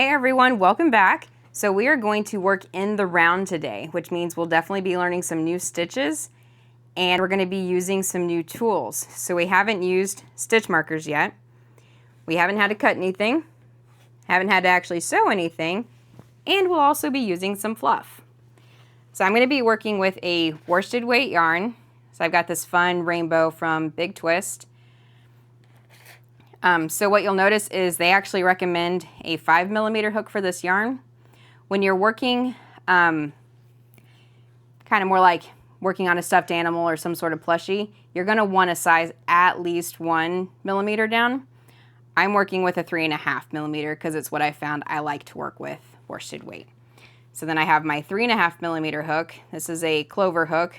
Hey everyone, welcome back. So we are going to work in the round today, which means we'll definitely be learning some new stitches and we're going to be using some new tools. So we haven't used stitch markers yet. We haven't had to cut anything, haven't had to actually sew anything, and we'll also be using some fluff. So I'm going to be working with a worsted weight yarn. So I've got this fun rainbow from Big Twist. So what you'll notice is they actually recommend a 5mm hook for this yarn. When you're working kind of more like working on a stuffed animal or some sort of plushie, you're going to want to size at least 1mm down. I'm working with a 3.5mm because it's what I found I like to work with worsted weight. So then I have my 3.5mm hook. This is a clover hook.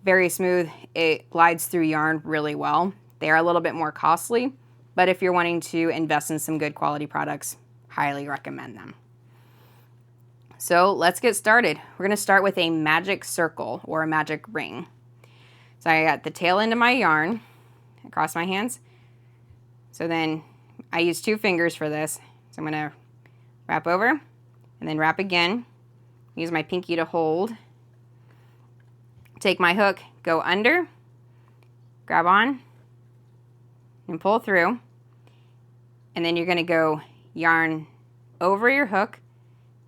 Very smooth. It glides through yarn really well. They are a little bit more costly, but if you're wanting to invest in some good quality products, highly recommend them. So let's get started. We're going to start with a magic circle or a magic ring. So I got the tail end of my yarn across my hands. So then I use 2 fingers for this. So I'm going to wrap over and then wrap again. Use my pinky to hold. Take my hook, go under, grab on, and pull through. And then you're going to go yarn over your hook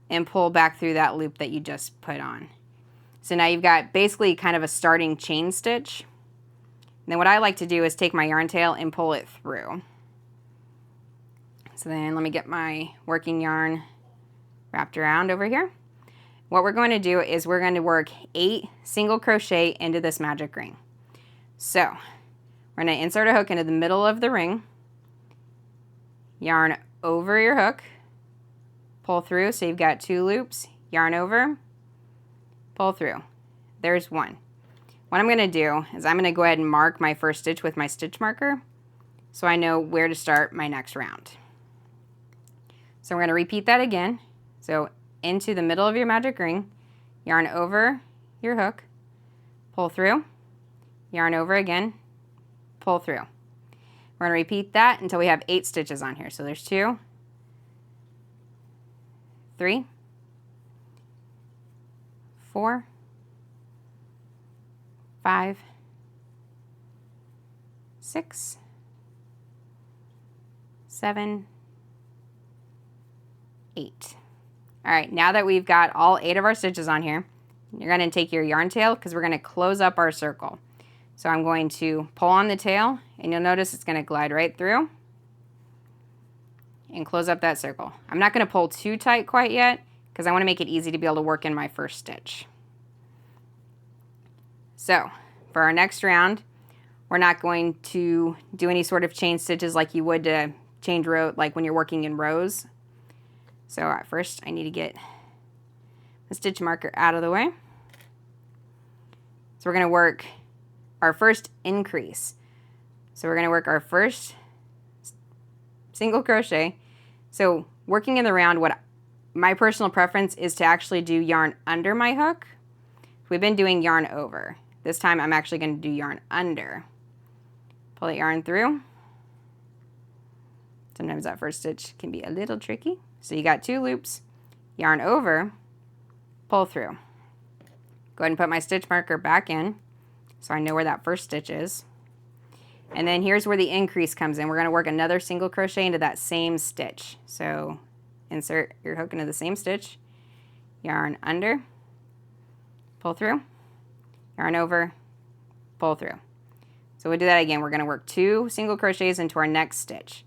and pull back through that loop that you just put on. So now you've got basically kind of a starting chain stitch. And then what I like to do is take my yarn tail and pull it through. So then let me get my working yarn wrapped around over here. What we're going to do is we're going to work 8 single crochet into this magic ring. So we're going to insert a hook into the middle of the ring, yarn over your hook, pull through, so you've got 2 loops, yarn over, pull through. There's 1. What I'm going to do is I'm going to go ahead and mark my first stitch with my stitch marker so I know where to start my next round. So we're going to repeat that again. So into the middle of your magic ring, yarn over your hook, pull through, yarn over again, pull through. We're going to repeat that until we have 8 stitches on here. So there's 2, 3, 4, 5, 6, 7, 8. All right, now that we've got all 8 of our stitches on here, you're going to take your yarn tail because we're going to close up our circle. So I'm going to pull on the tail, and you'll notice it's going to glide right through and close up that circle. I'm not going to pull too tight quite yet because I want to make it easy to be able to work in my first stitch. So for our next round, we're not going to do any sort of chain stitches like you would to change row, like when you're working in rows. So at first I need to get the stitch marker out of the way. So we're going to work our first increase. So we're going to work our first single crochet. So working in the round, what my personal preference is to actually do yarn under my hook. We've been doing yarn over. This time I'm actually going to do yarn under. Pull the yarn through. Sometimes that first stitch can be a little tricky. So you got 2 loops, yarn over, pull through. Go ahead and put my stitch marker back in so I know where that first stitch is. And then here's where the increase comes in. We're going to work another single crochet into that same stitch. So insert your hook into the same stitch, yarn under, pull through, yarn over, pull through. So we'll do that again. We're going to work 2 single crochets into our next stitch.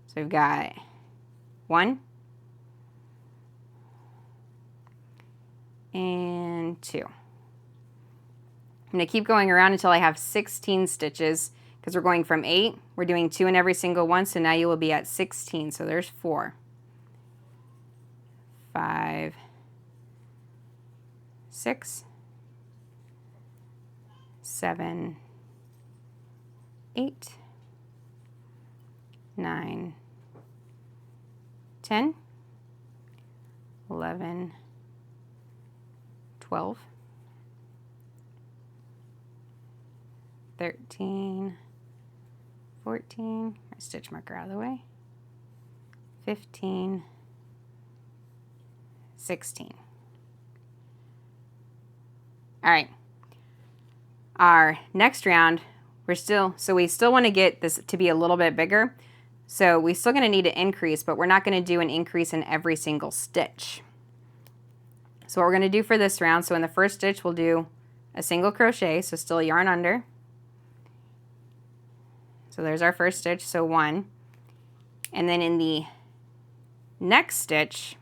So we've got 1 and 2. I'm going to keep going around until I have 16 stitches because we're going from 8. We're doing 2 in every single one, so now you will be at 16. So there's 4, 5, 6, 7, 8, 9, 10, 11, 12, 13, 14, my stitch marker out of the way, 15, 16. All right. Our next round, we still want to get this to be a little bit bigger. So we're still going to need to increase, but we're not going to do an increase in every single stitch. So what we're going to do for this round, so in the first stitch we'll do a single crochet, so still yarn under. So there's our first stitch, so 1. And then in the next stitch,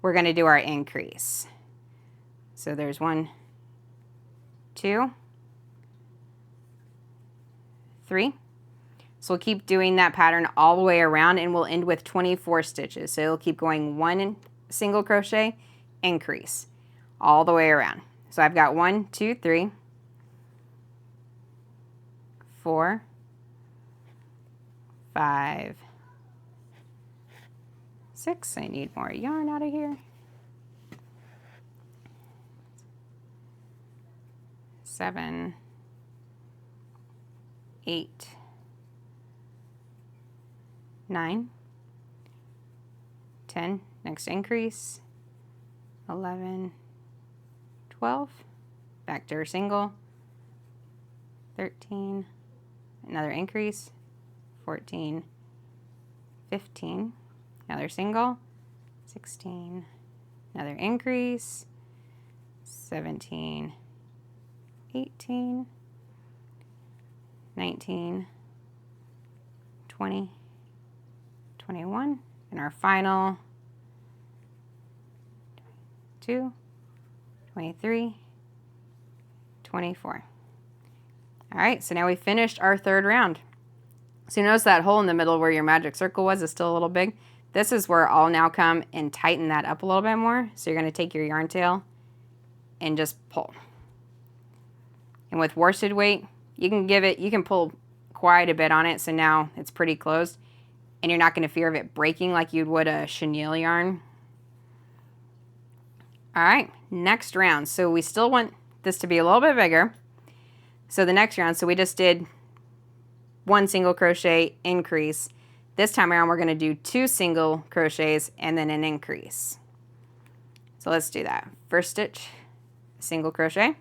we're going to do our increase. So there's 1, 2, 3. So we'll keep doing that pattern all the way around, and we'll end with 24 stitches. So it'll keep going 1 single crochet, increase, all the way around. So I've got 1, 2, 3, 4, 5, 6. I need more yarn out of here. 7, 8, 9, 10, next increase, 11, 12, back to our single, 13, another increase, 14, 15, another single, 16, another increase, 17, 18, 19, 20, 21, and our final 22, 23, 24. All right, so now we finished our third round. So you notice that hole in the middle where your magic circle was is still a little big. This is where I'll now come and tighten that up a little bit more. So you're going to take your yarn tail and just pull. And with worsted weight, you can pull quite a bit on it, so now it's pretty closed. And you're not going to fear of it breaking like you would a chenille yarn. All right, next round. So we still want this to be a little bit bigger. So the next round, so we just did 1 single crochet, increase. This time around, we're going to do 2 single crochets and then an increase. So let's do that. First stitch, single crochet.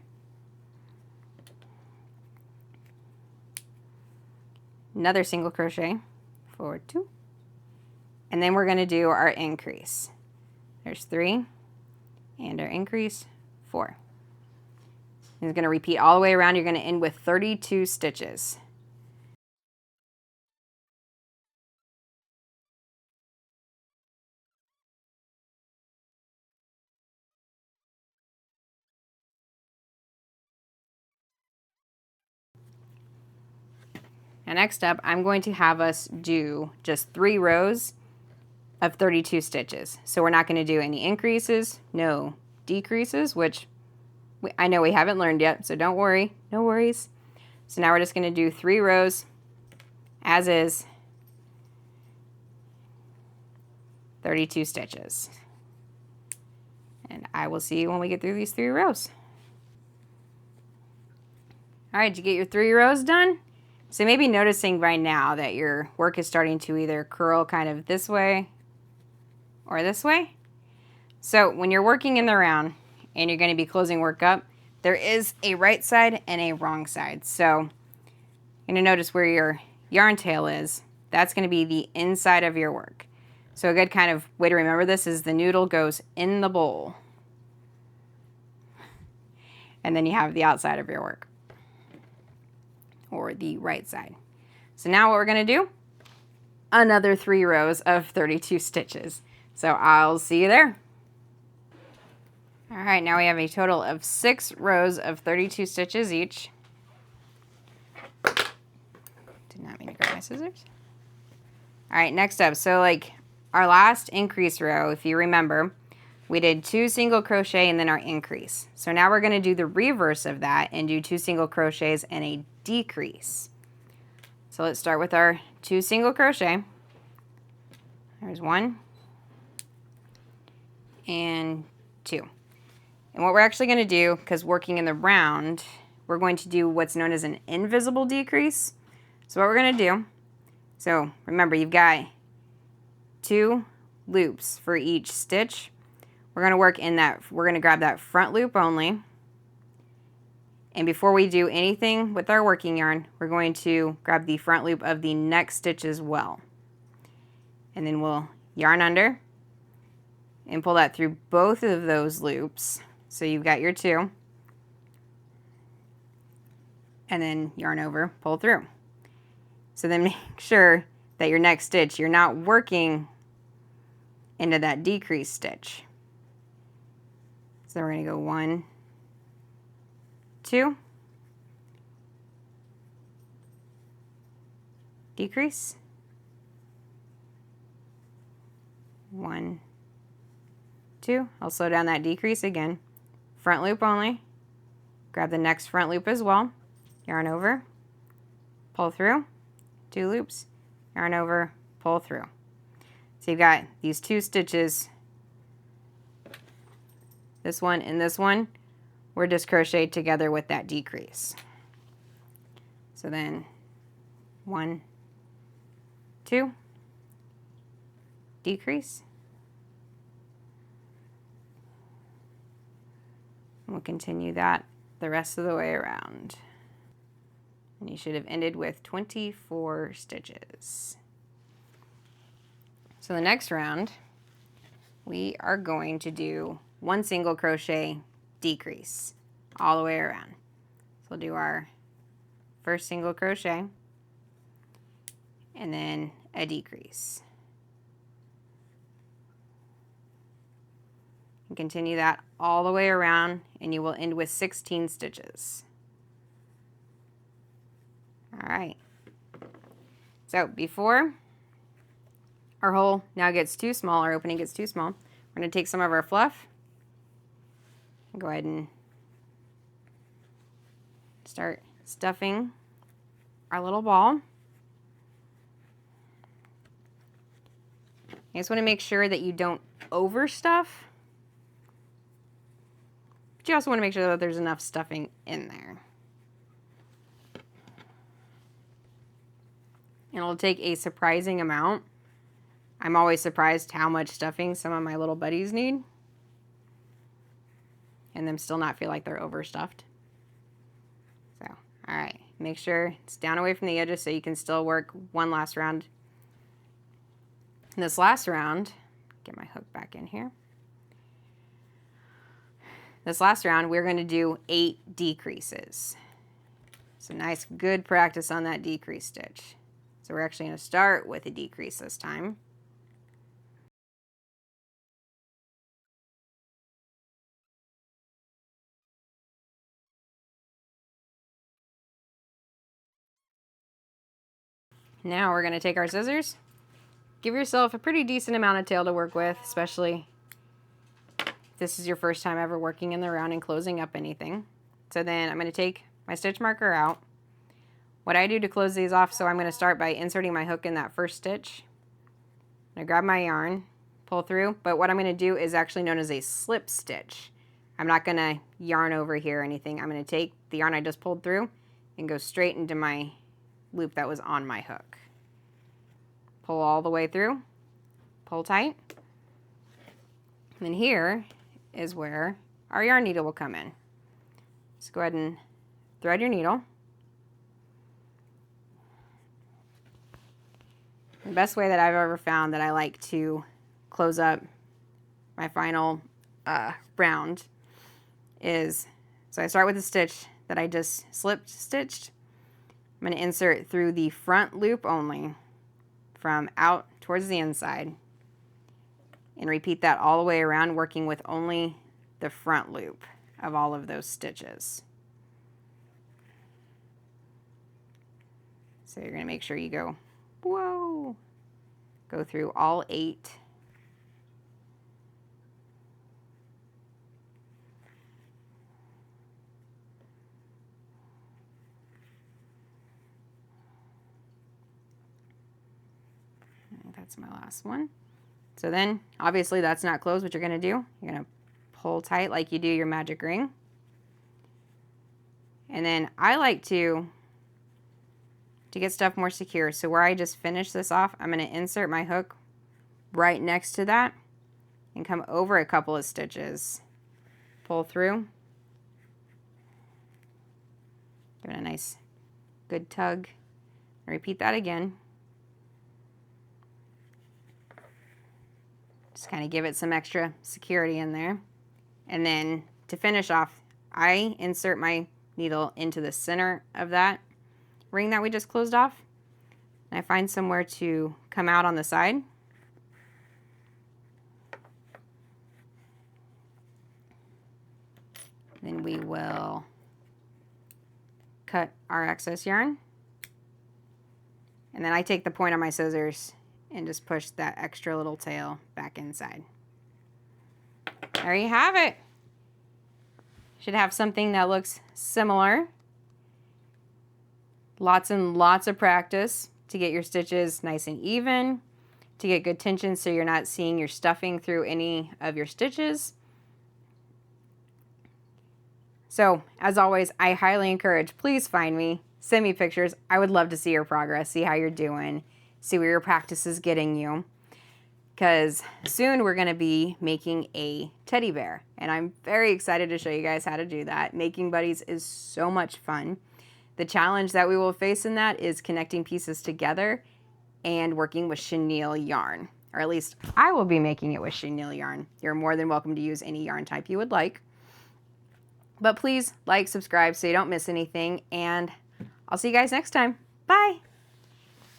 Another single crochet, forward 2. And then we're going to do our increase. There's 3, and our increase, 4. And it's going to repeat all the way around. You're going to end with 32 stitches. Now next up, I'm going to have us do just 3 rows of 32 stitches. So we're not going to do any increases, no decreases, which I know we haven't learned yet, so don't worry, no worries. So now we're just going to do 3 rows as is, 32 stitches. And I will see you when we get through these 3 rows. All right, did you get your 3 rows done? So you may be noticing by now that your work is starting to either curl kind of this way or this way. So when you're working in the round and you're going to be closing work up, there is a right side and a wrong side. So you're going to notice where your yarn tail is. That's going to be the inside of your work. So a good kind of way to remember this is the noodle goes in the bowl. And then you have the outside of your work, or the right side. So now what we're going to do, another 3 rows of 32 stitches. So I'll see you there. All right, now we have a total of 6 rows of 32 stitches each. Did not mean to grab my scissors. All right, next up, so like our last increase row, if you remember, we did 2 single crochet and then our increase. So now we're going to do the reverse of that and do 2 single crochets and a decrease. So let's start with our 2 single crochet. There's 1 and 2. And what we're actually going to do, because working in the round, we're going to do what's known as an invisible decrease. So what we're going to do, so remember you've got 2 loops for each stitch. we're going to work in that, we're going to grab that front loop only. And before we do anything with our working yarn, we're going to grab the front loop of the next stitch as well. And then we'll yarn under and pull that through both of those loops. So you've got your 2. And then yarn over, pull through. So then make sure that your next stitch, you're not working into that decrease stitch. So we're going to go 1, 2, decrease, 1, 2. I'll slow down that decrease again. Front loop only. Grab the next front loop as well. Yarn over, pull through, 2 loops, yarn over, pull through. So you've got these 2 stitches, this one and this one, were just crocheted together with that decrease. So then 1, 2, decrease. We'll continue that the rest of the way around. And you should have ended with 24 stitches. So the next round, we are going to do 1 single crochet decrease all the way around. So we'll do our first single crochet and then a decrease. And continue that all the way around, and you will end with 16 stitches. All right. So before our hole now gets too small, our opening gets too small, we're going to take some of our fluff and go ahead and start stuffing our little ball. You just want to make sure that you don't overstuff, but you also want to make sure that there's enough stuffing in there. And it'll take a surprising amount. I'm always surprised how much stuffing some of my little buddies need, and them still not feel like they're overstuffed. So, all right, make sure it's down away from the edges so you can still work one last round. In this last round, get my hook back in here. This last round, we're going to do 8 decreases. So nice, good practice on that decrease stitch. So we're actually going to start with a decrease this time. Now we're going to take our scissors. Give yourself a pretty decent amount of tail to work with, especially if this is your first time ever working in the round and closing up anything. So then I'm going to take my stitch marker out. What I do to close these off, so I'm going to start by inserting my hook in that first stitch. I'm going to grab my yarn, pull through, but what I'm going to do is actually known as a slip stitch. I'm not going to yarn over here or anything. I'm going to take the yarn I just pulled through and go straight into my loop that was on my hook. Pull all the way through, pull tight. And then here is where our yarn needle will come in. Just go ahead and thread your needle. The best way that I've ever found that I like to close up my final round is, so I start with a stitch that I just slip stitched. I'm going to insert through the front loop only from out towards the inside and repeat that all the way around, working with only the front loop of all of those stitches. So you're going to make sure you go, whoa, go through all 8. That's my last one. So then, obviously that's not closed. What you're going to do, you're going to pull tight like you do your magic ring. And then I like to get stuff more secure. So where I just finished this off, I'm going to insert my hook right next to that and come over a couple of stitches. Pull through. Give it a nice good tug. Repeat that again. Just kind of give it some extra security in there. And then to finish off, I insert my needle into the center of that ring that we just closed off. And I find somewhere to come out on the side. Then we will cut our excess yarn. And then I take the point of my scissors and just push that extra little tail back inside. There you have it. Should have something that looks similar. Lots and lots of practice to get your stitches nice and even, to get good tension so you're not seeing your stuffing through any of your stitches. So, as always, I highly encourage, please find me, send me pictures. I would love to see your progress, see how you're doing, see where your practice is getting you. Because soon we're going to be making a teddy bear, and I'm very excited to show you guys how to do that. Making buddies is so much fun. The challenge that we will face in that is connecting pieces together and working with chenille yarn, or at least I will be making it with chenille yarn. You're more than welcome to use any yarn type you would like. But please like, subscribe so you don't miss anything, and I'll see you guys next time. Bye!